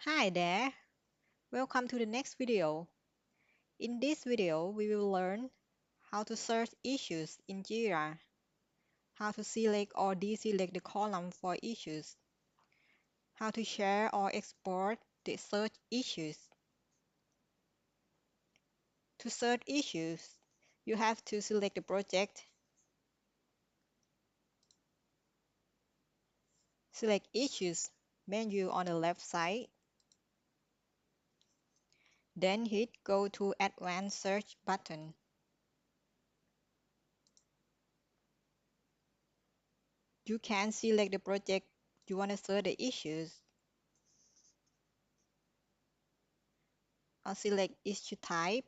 Hi there, welcome to the next video. In this video, we will learn how to search issues in Jira, how to select or deselect the column for issues, how to share or export the search issues. To search issues, you have to select the project, select Issues menu on the left side, then hit Go to Advanced Search button. You can select the project you want to search the issues, or select issue type,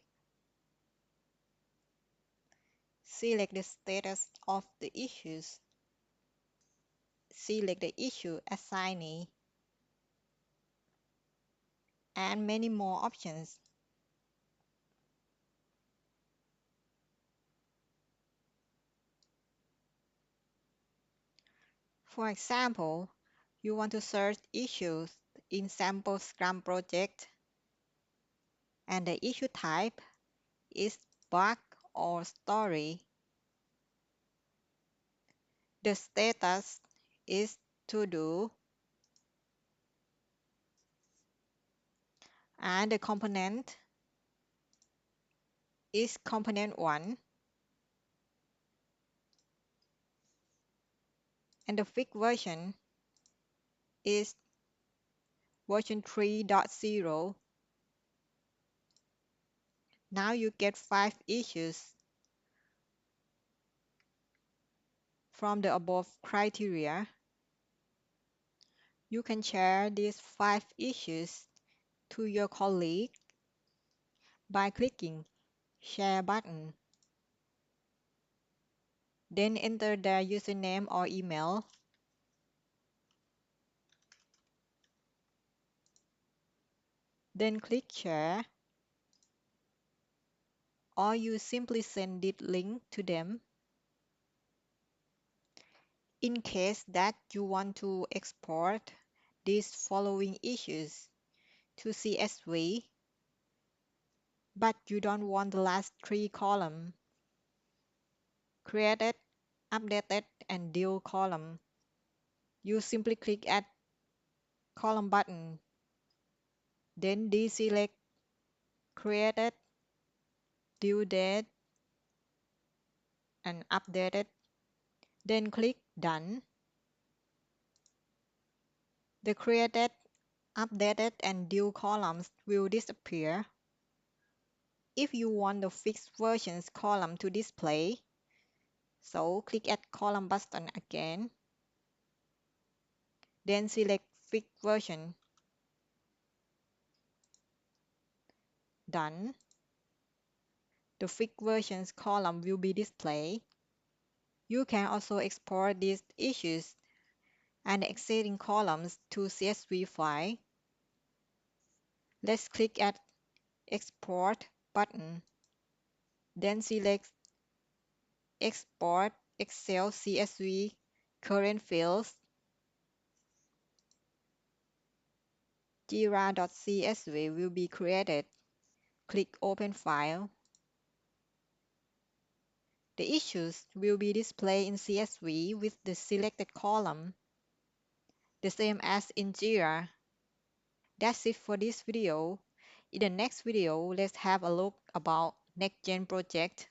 select the status of the issues, select the issue assignee, and many more options. For example, you want to search issues in sample Scrum project, and the issue type is bug or story. The status is to do, and the component is component 1, and the fixed version is version 3.0. Now you get 5 issues from the above criteria. You can share these 5 issues to your colleague by clicking Share button. Then enter their username or email. Then click Share, or you simply send this link to them. In case that you want to export these following issues to CSV, but you don't want the last 3 columns, created, updated, and due column, you simply click at column button, then deselect created, due date, and updated, then click Done. The created, updated, and due columns will disappear. If you want the fixed versions column to display, so click at column button again, then select fixed version. Done. The fixed versions column will be displayed. You can also export these issues and existing columns to CSV file. Let's click at Export button, then select Export Excel CSV current fields. Jira.csv will be created. Click Open File. The issues will be displayed in CSV with the selected column, the same as in Jira. That's it for this video. In the next video, let's have a look about next-gen project.